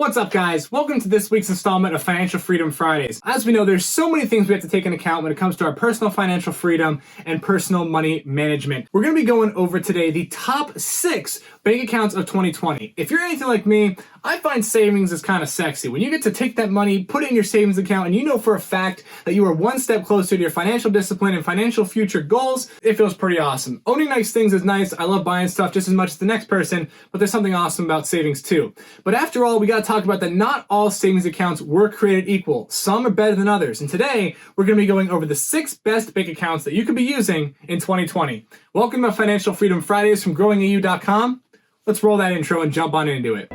What's up, guys? Welcome to this week's installment of Financial Freedom Fridays. As we know, there's so many things we have to take into account when it comes to our personal financial freedom and personal money management. We're going to be going over today the top 6 bank accounts of 2020. If you're anything like me, I find savings is kind of sexy. When you get to take that money, put it in your savings account, and you know for a fact that you are one step closer to your financial discipline and financial future goals, it feels pretty awesome. Owning nice things is nice. I love buying stuff just as much as the next person, but there's something awesome about savings too. But after all, we got to talk about that not all savings accounts were created equal. Some are better than others. And today, we're going to be going over the 6 best bank accounts that you could be using in 2020. Welcome to Financial Freedom Fridays from growingau.com. Let's roll that intro and jump on into it.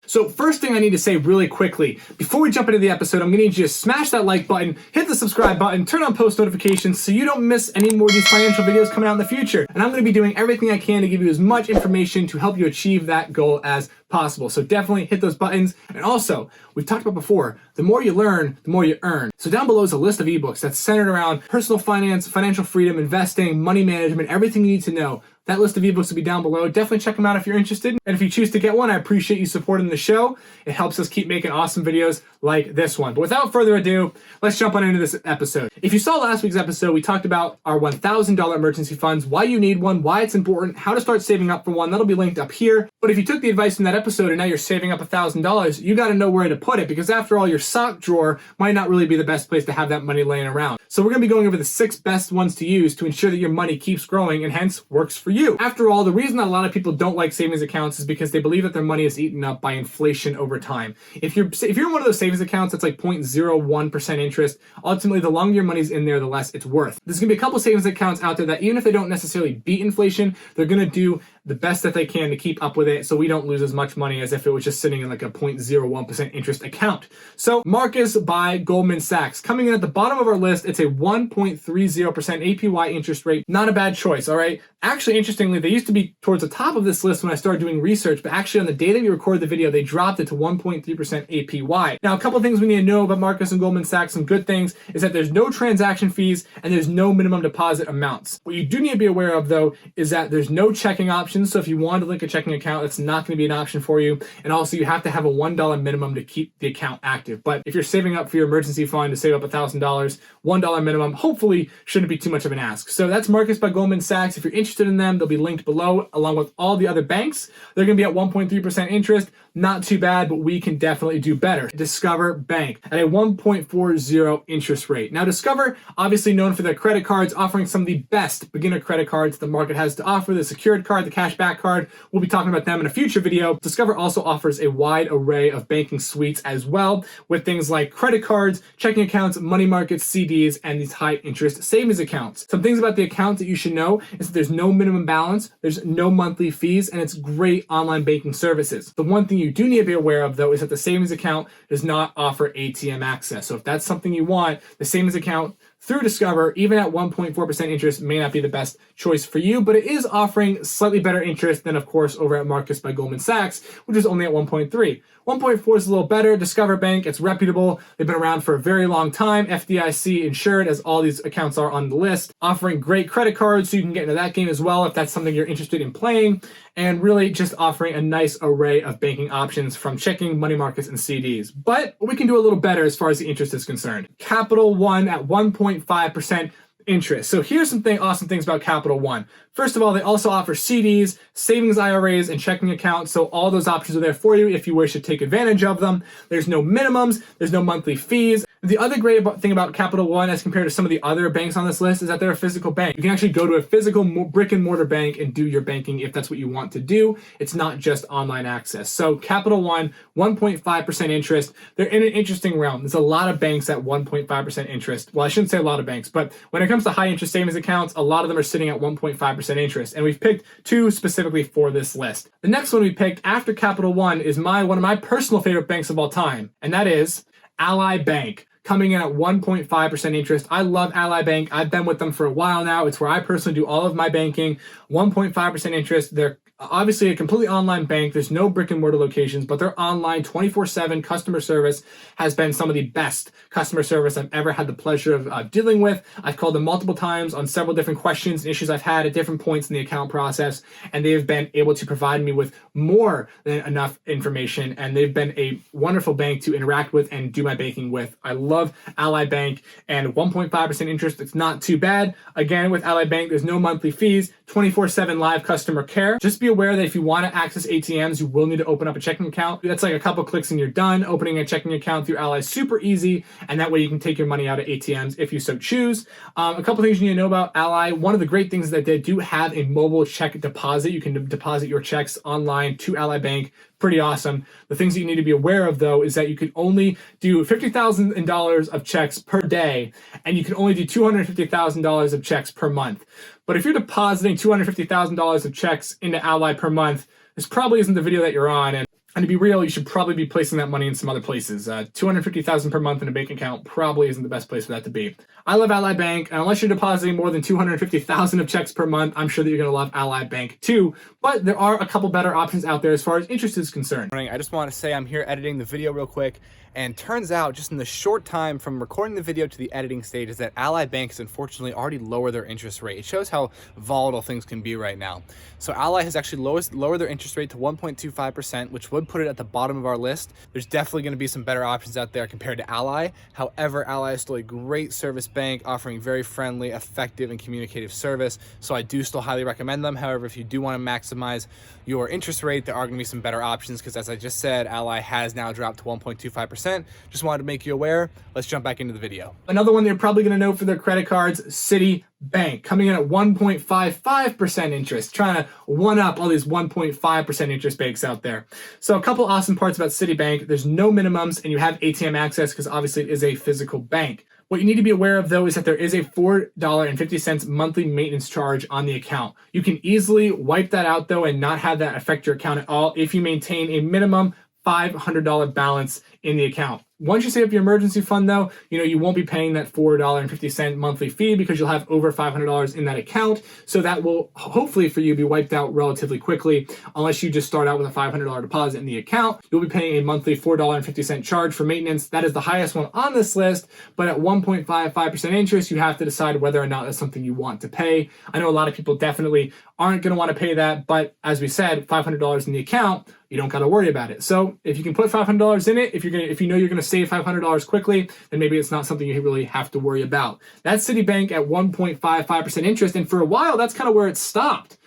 So first thing I need to say really quickly, before we jump into the episode, I'm going to need you to smash that like button, hit the subscribe button, turn on post notifications so you don't miss any more of these financial videos coming out in the future. And I'm going to be doing everything I can to give you as much information to help you achieve that goal as possible. So definitely hit those buttons. And also, we've talked about before, the more you learn, the more you earn. So down below is a list of ebooks that's centered around personal finance, financial freedom, investing, money management, everything you need to know. That list of ebooks will be down below. Definitely check them out if you're interested. And if you choose to get one, I appreciate you supporting the show. It helps us keep making awesome videos like this one. But without further ado, let's jump on into this episode. If you saw last week's episode, we talked about our $1,000 emergency funds, why you need one, why it's important, how to start saving up for one. That'll be linked up here. But if you took the advice from that episode and now you're saving up $1,000, you got to know where to put it, because after all, your sock drawer might not really be the best place to have that money laying around. So we're going to be going over the 6 best ones to use to ensure that your money keeps growing and hence works for you. After all, the reason that a lot of people don't like savings accounts is because they believe that their money is eaten up by inflation over time. If you're in one of those savings accounts that's like 0.01% interest, ultimately the longer your money's in there, the less it's worth. There's going to be a couple savings accounts out there that even if they don't necessarily beat inflation, they're going to do the best that they can to keep up with it so we don't lose as much money as if it was just sitting in like a 0.01% interest account. So Marcus by Goldman Sachs. Coming in at the bottom of our list, it's a 1.30% APY interest rate. Not a bad choice, all right? Actually, interestingly, they used to be towards the top of this list when I started doing research, but actually on the day that we recorded the video, they dropped it to 1.3% APY. Now, a couple things we need to know about Marcus and Goldman Sachs, some good things, is that there's no transaction fees and there's no minimum deposit amounts. What you do need to be aware of, though, is that there's no checking option. So if you want to link a checking account, that's not going to be an option for you. And also you have to have a $1 minimum to keep the account active. But if you're saving up for your emergency fund to save up $1,000, $1 minimum hopefully shouldn't be too much of an ask. So that's Marcus by Goldman Sachs. If you're interested in them, they'll be linked below along with all the other banks. They're going to be at 1.3% interest. Not too bad, but we can definitely do better. Discover Bank at a 1.40 interest rate. Now, Discover, obviously known for their credit cards, offering some of the best beginner credit cards the market has to offer. The secured card, the cashback card, we'll be talking about them in a future video. Discover also offers a wide array of banking suites as well, with things like credit cards, checking accounts, money markets, CDs, and these high interest savings accounts. Some things about the account that you should know is that there's no minimum balance, there's no monthly fees, and it's great online banking services. The one thing you do need to be aware of, though, is that the savings account does not offer ATM access. So if that's something you want, the savings account through Discover, even at 1.4% interest, may not be the best choice for you, but it is offering slightly better interest than, of course, over at Marcus by Goldman Sachs, which is only at 1.3. 1.4 is a little better. Discover Bank, it's reputable. They've been around for a very long time. FDIC insured, as all these accounts are on the list. Offering great credit cards, so you can get into that game as well if that's something you're interested in playing. And really just offering a nice array of banking options from checking, money markets, and CDs. But we can do a little better as far as the interest is concerned. Capital One at 1.5% interest. So here's some awesome things about Capital One. First of all, they also offer CDs, savings IRAs, and checking accounts. So all those options are there for you if you wish to take advantage of them. There's no minimums. There's no monthly fees. The other great thing about Capital One as compared to some of the other banks on this list is that they're a physical bank. You can actually go to a physical brick and mortar bank and do your banking if that's what you want to do. It's not just online access. So Capital One, 1.5% interest. They're in an interesting realm. There's a lot of banks at 1.5% interest. Well, I shouldn't say a lot of banks, but when it comes to high interest savings accounts, a lot of them are sitting at 1.5% interest. And we've picked 2 specifically for this list. The next one we picked after Capital One is one of my personal favorite banks of all time, and that is Ally Bank. Coming in at 1.5% interest. I love Ally Bank. I've been with them for a while now. It's where I personally do all of my banking. 1.5% interest. Their Obviously a completely online bank. There's no brick and mortar locations, but their online 24/7 customer service has been some of the best customer service I've ever had the pleasure of dealing with. I've called them multiple times on several different questions and issues I've had at different points in the account process, and they have been able to provide me with more than enough information, and they've been a wonderful bank to interact with and do my banking with. I love Ally Bank, and 1.5% interest, it's not too bad. Again, with Ally Bank, there's no monthly fees, 24/7 live customer care. Just be aware that if you want to access ATMs, you will need to open up a checking account. That's like a couple clicks and you're done. Opening a checking account through Ally is super easy, and that way you can take your money out of ATMs if you so choose. A couple things you need to know about Ally. One of the great things is that they do have a mobile check deposit. You can deposit your checks online to Ally Bank. Pretty awesome. The things that you need to be aware of, though, is that you can only do $50,000 of checks per day, and you can only do $250,000 of checks per month. But if you're depositing $250,000 of checks into Ally per month, this probably isn't the video that you're on. And to be real, you should probably be placing that money in some other places. $250,000 per month in a bank account probably isn't the best place for that to be. I love Ally Bank, and unless you're depositing more than $250,000 of checks per month, I'm sure that you're going to love Ally Bank too. But there are a couple better options out there as far as interest is concerned. I just want to say I'm here editing the video real quick, and turns out just in the short time from recording the video to the editing stage is that Ally Bank has unfortunately already lowered their interest rate. It shows how volatile things can be right now. So Ally has actually lowered their interest rate to 1.25%, which would put it at the bottom of our list. There's definitely going to be some better options out there compared to Ally. However, Ally is still a great service bank offering very friendly, effective, and communicative service. So I do still highly recommend them. However, if you do want to maximize your interest rate, there are going to be some better options because, as I just said, Ally has now dropped to 1.25%. Just wanted to make you aware. Let's jump back into the video. Another one they're probably going to know for their credit cards, Citibank, coming in at 1.55% interest, trying to one up all these 1.5% interest banks out there. So a couple awesome parts about Citibank. There's no minimums, and you have ATM access because obviously it is a physical bank. What you need to be aware of, though, is that there is a $4.50 monthly maintenance charge on the account. You can easily wipe that out, though, and not have that affect your account at all if you maintain a minimum $500 balance in the account. Once you save up your emergency fund, though, you won't be paying that $4.50 monthly fee because you'll have over $500 in that account. So that will hopefully for you be wiped out relatively quickly. Unless you just start out with a $500 deposit in the account, you'll be paying a monthly $4.50 charge for maintenance. That is the highest one on this list, but at 1.55% interest, you have to decide whether or not that's something you want to pay. I know a lot of people definitely aren't going to want to pay that, but as we said, $500 in the account, you don't got to worry about it. So if you can put $500 in it, if you know you're going to save $500 quickly, then maybe it's not something you really have to worry about. That's Citibank at 1.55% interest, and for a while that's kind of where it stopped.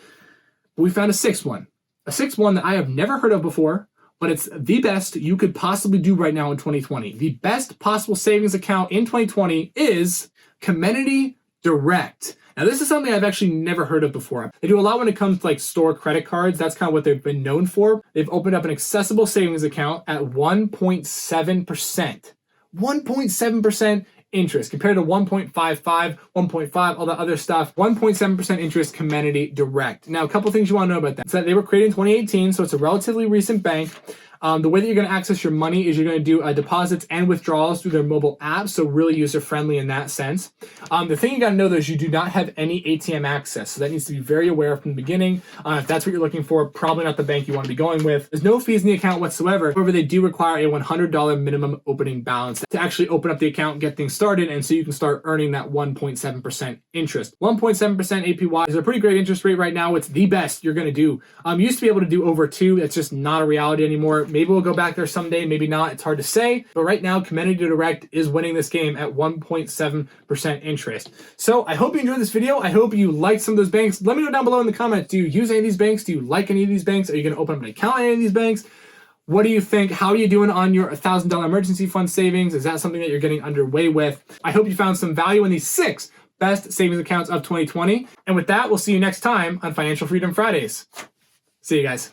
But we found a sixth one that I have never heard of before, but it's the best you could possibly do right now in 2020. The best possible savings account in 2020 is Community Direct. Now, this is something I've actually never heard of before. They do a lot when it comes to like store credit cards. That's kind of what they've been known for. They've opened up an accessible savings account at 1.7%. 1.7% interest compared to 1.55, 1.5, all that other stuff. 1.7% interest, Community Direct. Now, a couple things you want to know about that. So they were created in 2018, so it's a relatively recent bank. The way that you're going to access your money is you're going to do deposits and withdrawals through their mobile app, so really user-friendly in that sense. The thing you got to know, though, is you do not have any ATM access, so that needs to be very aware from the beginning. If that's what you're looking for, probably not the bank you want to be going with. There's no fees in the account whatsoever. However, they do require a $100 minimum opening balance to actually open up the account and get things started, and so you can start earning that 1.7% interest. 1.7% APY is a pretty great interest rate right now. It's the best you're going to do. You used to be able to do over 2. That's just not a reality anymore. Maybe we'll go back there someday, maybe not. It's hard to say. But right now, Community Direct is winning this game at 1.7% interest. So I hope you enjoyed this video. I hope you liked some of those banks. Let me know down below in the comments. Do you use any of these banks? Do you like any of these banks? Are you going to open up an account in any of these banks? What do you think? How are you doing on your $1,000 emergency fund savings? Is that something that you're getting underway with? I hope you found some value in these 6 best savings accounts of 2020. And with that, we'll see you next time on Financial Freedom Fridays. See you guys.